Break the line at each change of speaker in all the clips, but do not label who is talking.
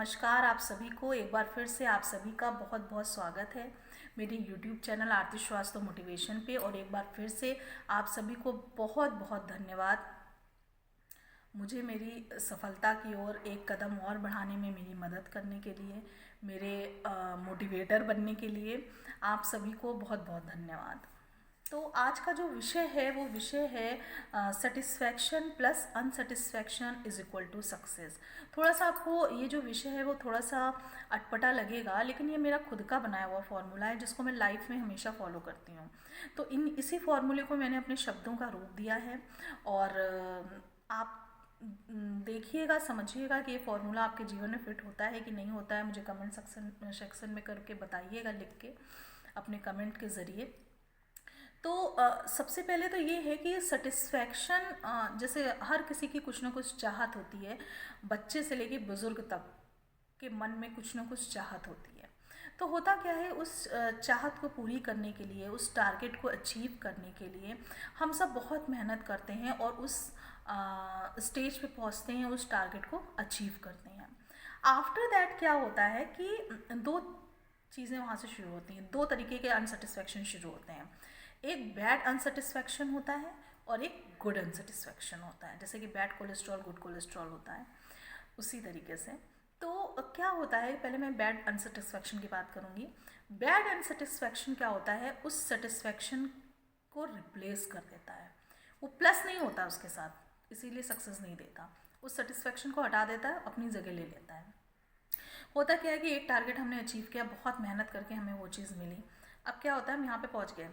नमस्कार आप सभी को। एक बार फिर से आप सभी का बहुत बहुत स्वागत है मेरे YouTube चैनल आरती श्रीवास्तव मोटिवेशन पे। और एक बार फिर से आप सभी को बहुत बहुत धन्यवाद मुझे मेरी सफलता की ओर एक कदम और बढ़ाने में मेरी मदद करने के लिए, मेरे मोटिवेटर बनने के लिए आप सभी को बहुत बहुत धन्यवाद। तो आज का जो विषय है वो विषय है satisfaction plus unsatisfaction is equal to success. थोड़ा सा आपको ये जो विषय है वो थोड़ा सा अटपटा लगेगा, लेकिन ये मेरा खुद का बनाया हुआ फॉर्मूला है जिसको मैं लाइफ में हमेशा फॉलो करती हूँ। तो इसी फॉर्मूले को मैंने अपने शब्दों का रूप दिया है। और आप देखिएगा, समझिएगा कि ये फॉर्मूला आपके जीवन में फिट होता है कि नहीं होता है। मुझे कमेंट सेक्शन में करके बताइएगा, लिख के अपने कमेंट के ज़रिए। तो सबसे पहले तो ये है कि सेटिस्फैक्शन, जैसे हर किसी की कुछ ना कुछ चाहत होती है, बच्चे से लेके बुज़ुर्ग तक के मन में कुछ ना कुछ चाहत होती है। तो होता क्या है, उस चाहत को पूरी करने के लिए, उस टारगेट को अचीव करने के लिए हम सब बहुत मेहनत करते हैं और उस स्टेज पे पहुंचते हैं, उस टारगेट को अचीव करते हैं। आफ्टर दैट क्या होता है कि दो चीज़ें वहाँ से शुरू होती हैं, दो तरीके के अनसेटिस्फैक्शन शुरू होते हैं। एक बैड अनसेटिस्फैक्शन होता है और एक गुड अनसेटिस्फैक्शन होता है। जैसे कि बैड कोलेस्ट्रॉल गुड कोलेस्ट्रॉल होता है, उसी तरीके से। तो क्या होता है, पहले मैं बैड अनसेटिस्फैक्शन की बात करूँगी। बैड अनसेटिस्फैक्शन क्या होता है, उस सेटिस्फैक्शन को रिप्लेस कर देता है। वो प्लस नहीं होता उसके साथ, इसीलिए सक्सेस नहीं देता। उस सेटिस्फैक्शन को हटा देता है, अपनी जगह ले लेता है। होता क्या है कि एक टारगेट हमने अचीव किया, बहुत मेहनत करके हमें वो चीज़ मिली। अब क्या होता है, हम यहाँ पे पहुँच गए,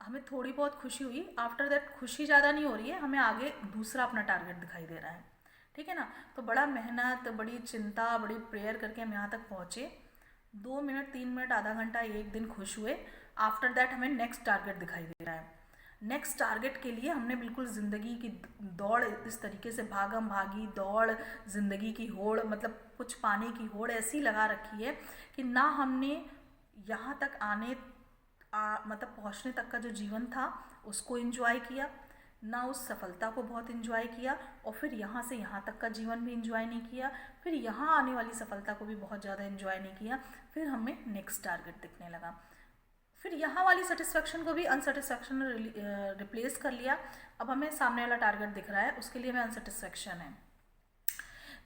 हमें थोड़ी बहुत खुशी हुई। आफ्टर दैट खुशी ज़्यादा नहीं हो रही है, हमें आगे दूसरा अपना टारगेट दिखाई दे रहा है। ठीक है ना। तो बड़ा मेहनत, बड़ी चिंता, बड़ी प्रेयर करके हम यहाँ तक पहुँचे। 2 मिनट, 3 मिनट, आधा घंटा, एक दिन खुश हुए। आफ्टर दैट हमें नेक्स्ट टारगेट दिखाई दे रहा है। नेक्स्ट टारगेट के लिए हमने बिल्कुल ज़िंदगी की दौड़, इस तरीके से भागम भागी दौड़, ज़िंदगी की होड़, मतलब कुछ पाने की होड़ ऐसी लगा रखी है कि ना हमने यहाँ तक मतलब पहुँचने तक का जो जीवन था उसको एंजॉय किया, ना उस सफलता को बहुत एंजॉय किया, और फिर यहाँ से यहाँ तक का जीवन भी एंजॉय नहीं किया, फिर यहाँ आने वाली सफलता को भी बहुत ज़्यादा एंजॉय नहीं किया। फिर हमें नेक्स्ट टारगेट दिखने लगा, फिर यहाँ वाली सेटिस्फैक्शन को भी अनसेटिस्फैक्शन ने रिप्लेस कर लिया। अब हमें सामने वाला टारगेट दिख रहा है, उसके लिए हमें अनसेटिस्फैक्शन है।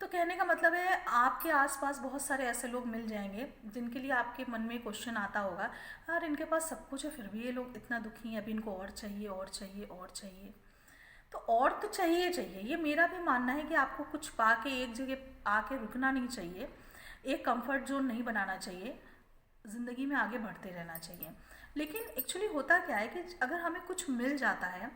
तो कहने का मतलब है, आपके आसपास बहुत सारे ऐसे लोग मिल जाएंगे जिनके लिए आपके मन में क्वेश्चन आता होगा, यार इनके पास सब कुछ है फिर भी ये लोग इतना दुखी हैं, अभी इनको और चाहिए और चाहिए और चाहिए। तो और तो चाहिए चाहिए, ये मेरा भी मानना है कि आपको कुछ पा के एक जगह आके रुकना नहीं चाहिए, एक कंफर्ट जोन नहीं बनाना चाहिए, ज़िंदगी में आगे बढ़ते रहना चाहिए। लेकिन एक्चुअली होता क्या है कि अगर हमें कुछ मिल जाता है,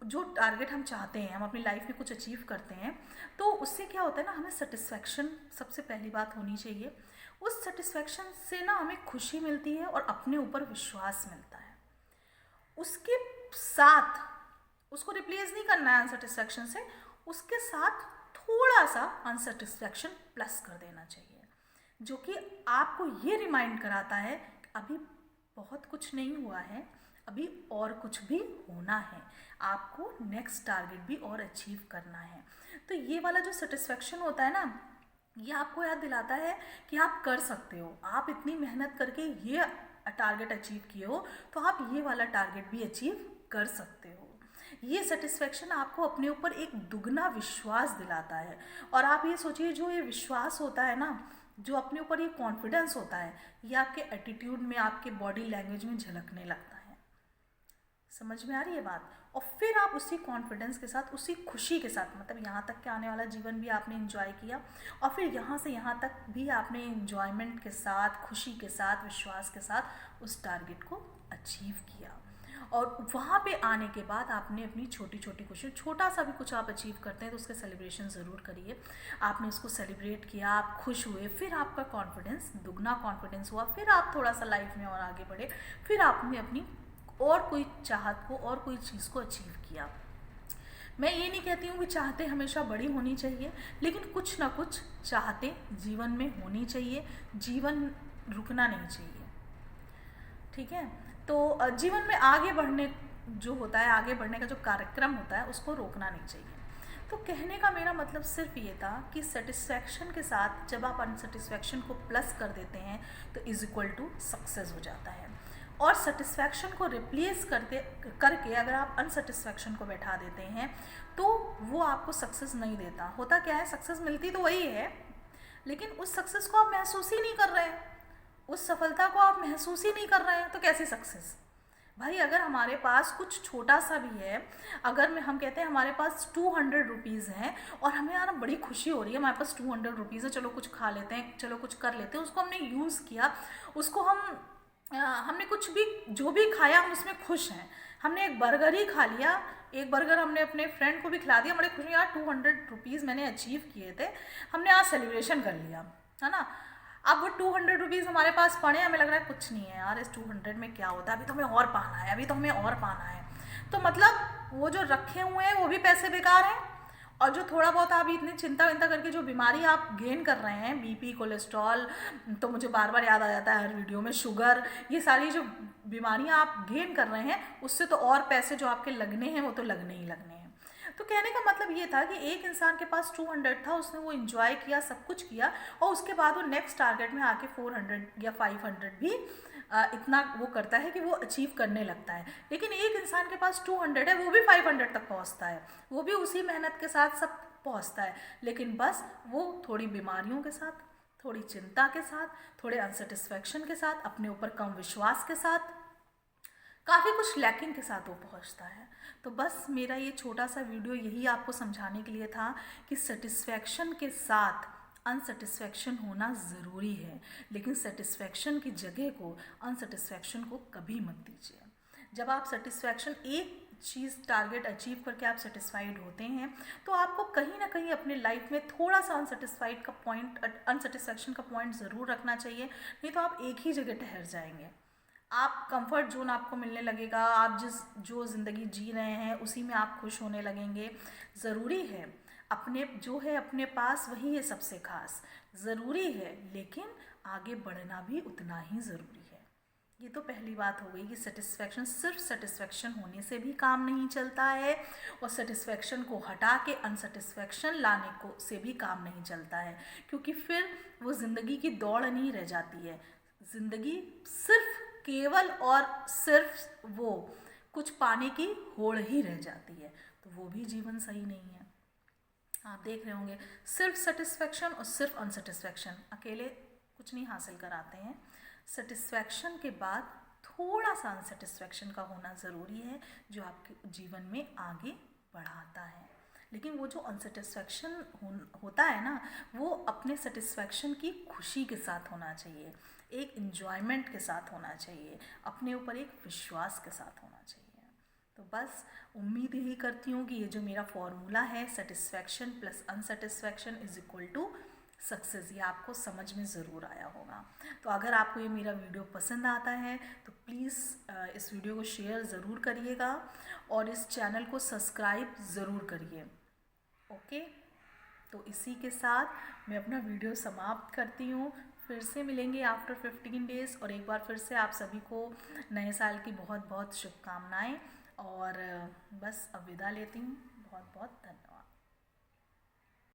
जो टारगेट हम चाहते हैं, हम अपनी लाइफ में कुछ अचीव करते हैं, तो उससे क्या होता है ना, हमें सेटिस्फैक्शन सबसे पहली बात होनी चाहिए। उस सेटिस्फैक्शन से ना हमें खुशी मिलती है और अपने ऊपर विश्वास मिलता है। उसके साथ उसको रिप्लेस नहीं करना है अनसेटिस्फैक्शन से, उसके साथ थोड़ा सा अनसेटिस्फैक्शन प्लस कर देना चाहिए, जो कि आपको ये रिमाइंड कराता है कि अभी बहुत कुछ नहीं हुआ है, अभी और कुछ भी होना है, आपको नेक्स्ट टारगेट भी और अचीव करना है। तो ये वाला जो सेटिस्फैक्शन होता है ना, ये आपको याद दिलाता है कि आप कर सकते हो, आप इतनी मेहनत करके ये टारगेट अचीव किए हो, तो आप ये वाला टारगेट भी अचीव कर सकते हो। ये सेटिस्फैक्शन आपको अपने ऊपर एक दुगना विश्वास दिलाता है। और आप ये सोचिए, जो ये विश्वास होता है ना, जो अपने ऊपर ये कॉन्फिडेंस होता है, ये आपके एटीट्यूड में, आपके बॉडी लैंग्वेज में झलकने लगता है। समझ में आ रही है बात। और फिर आप उसी कॉन्फिडेंस के साथ, उसी खुशी के साथ, मतलब यहाँ तक के आने वाला जीवन भी आपने एंजॉय किया, और फिर यहाँ से यहाँ तक भी आपने एंजॉयमेंट के साथ, खुशी के साथ, विश्वास के साथ उस टारगेट को अचीव किया। और वहाँ पे आने के बाद आपने अपनी छोटी छोटी खुशी, छोटा सा भी कुछ आप अचीव करते हैं तो उसके सेलिब्रेशन ज़रूर करिए। आपने उसको सेलिब्रेट किया, आप खुश हुए, फिर आपका कॉन्फिडेंस, दुगना कॉन्फिडेंस हुआ, फिर आप थोड़ा सा लाइफ में और आगे बढ़े, फिर आपने अपनी और कोई चाहत को, और कोई चीज़ को अचीव किया। मैं ये नहीं कहती हूँ कि चाहते हमेशा बड़ी होनी चाहिए, लेकिन कुछ ना कुछ चाहते जीवन में होनी चाहिए, जीवन रुकना नहीं चाहिए। ठीक है। तो जीवन में आगे बढ़ने जो होता है, आगे बढ़ने का जो कार्यक्रम होता है, उसको रोकना नहीं चाहिए। तो कहने का मेरा मतलब सिर्फ ये था कि सेटिस्फैक्शन के साथ जब आप अनसेटिस्फैक्शन को प्लस कर देते हैं तो इज इक्वल टू सक्सेस हो जाता है। और सेटिस्फैक्शन को रिप्लेस करके अगर आप अनसेटिस्फैक्शन को बैठा देते हैं तो वो आपको सक्सेस नहीं देता। होता क्या है, सक्सेस मिलती तो वही है, लेकिन उस सक्सेस को आप महसूस ही नहीं कर रहे हैं, उस सफलता को आप महसूस ही नहीं कर रहे हैं, तो कैसी सक्सेस। भाई अगर हमारे पास कुछ छोटा सा भी है, अगर हम कहते हैं हमारे पास 200 रुपीज़ हैं और हमें यार बड़ी खुशी हो रही है, हमारे पास 200 रुपीज़ है, चलो कुछ खा लेते हैं, चलो कुछ कर लेते हैं, उसको हमने यूज़ किया, उसको हमने कुछ भी जो भी खाया हम उसमें खुश हैं। हमने एक बर्गर ही खा लिया, एक बर्गर हमने अपने फ्रेंड को भी खिला दिया, बड़े खुश हैं यार 200 रुपीज़ मैंने अचीव किए थे, हमने आज सेलिब्रेशन कर लिया, है ना। अब वो 200 रुपीज़ हमारे पास पड़े, हमें लग रहा है कुछ नहीं है यार, इस 200 में क्या होता है, अभी तो हमें और पाना है, अभी तो हमें और पाना है। तो मतलब वो जो रखे हुए हैं वो भी पैसे बेकार हैं, और जो थोड़ा बहुत आप इतनी चिंता विंता करके जो बीमारी आप गेन कर रहे हैं, बीपी, कोलेस्ट्रॉल, तो मुझे बार बार याद आ जाता है हर वीडियो में शुगर, ये सारी जो बीमारियां आप गेन कर रहे हैं, उससे तो और पैसे जो आपके लगने हैं वो तो लगने ही लगने हैं। तो कहने का मतलब ये था कि एक इंसान के पास 200 था, उसने वो एंजॉय किया, सब कुछ किया, और उसके बाद वो नेक्स्ट टारगेट में आके 400 या 500 भी इतना वो करता है कि वो अचीव करने लगता है। लेकिन एक इंसान के पास 200 है, वो भी 500 तक पहुंचता है, वो भी उसी मेहनत के साथ सब पहुंचता है, लेकिन बस वो थोड़ी बीमारियों के साथ, थोड़ी चिंता के साथ, थोड़े अनसेटिस्फैक्शन के साथ, अपने ऊपर कम विश्वास के साथ, काफ़ी कुछ लैकिंग के साथ वो पहुंचता है। तो बस मेरा ये छोटा सा वीडियो यही आपको समझाने के लिए था कि सेटिस्फैक्शन के साथ अनसेटिस्फैक्शन होना ज़रूरी है, लेकिन सेटिस्फैक्शन की जगह को अनसेटिस्फैक्शन को कभी मत दीजिए। जब आप सेटिस्फैक्शन एक चीज़ टारगेट अचीव करके आप सेटिस्फाइड होते हैं तो आपको कहीं ना कहीं अपने लाइफ में थोड़ा सा अनसेटिस्फैक्शन का पॉइंट ज़रूर रखना चाहिए, नहीं तो आप एक ही जगह ठहर जाएंगे। आप कंफर्ट जोन आपको मिलने लगेगा, आप जो ज़िंदगी जी रहे हैं उसी में आप खुश होने लगेंगे। ज़रूरी है अपने जो है अपने पास वही है सबसे खास, ज़रूरी है, लेकिन आगे बढ़ना भी उतना ही ज़रूरी है। ये तो पहली बात हो गई कि सेटिस्फैक्शन, सिर्फ सेटिस्फैक्शन होने से भी काम नहीं चलता है, और सेटिस्फैक्शन को हटा के अनसेटिस्फैक्शन लाने को से भी काम नहीं चलता है, क्योंकि फिर वो ज़िंदगी की दौड़ नहीं रह जाती है। ज़िंदगी सिर्फ केवल और सिर्फ वो कुछ पाने की होड़ ही रह जाती है, तो वो भी जीवन सही नहीं है। आप देख रहे होंगे सिर्फ सेटिस्फैक्शन और सिर्फ अनसेटिस्फैक्शन अकेले कुछ नहीं हासिल कराते हैं। सेटिस्फैक्शन के बाद थोड़ा सा अनसेटिस्फैक्शन का होना ज़रूरी है, जो आपके जीवन में आगे बढ़ाता है। लेकिन वो जो अनसेटिस्फैक्शन होता है ना, वो अपने सेटिस्फैक्शन की खुशी के साथ होना चाहिए, एक इन्जॉयमेंट के साथ होना चाहिए, अपने ऊपर एक विश्वास के साथ होना चाहिए। तो बस उम्मीद यही करती हूँ कि ये जो मेरा फॉर्मूला है satisfaction plus unsatisfaction is equal to success, ये आपको समझ में ज़रूर आया होगा। तो अगर आपको ये मेरा वीडियो पसंद आता है तो प्लीज़ इस वीडियो को शेयर ज़रूर करिएगा और इस चैनल को सब्सक्राइब ज़रूर करिए। ओके, तो इसी के साथ मैं अपना वीडियो समाप्त करती हूँ। फिर से मिलेंगे आफ्टर 15 डेज़, और एक बार फिर से आप सभी को नए साल की बहुत बहुत शुभकामनाएं, और बस अब विदा लेती हूँ। बहुत बहुत धन्यवाद।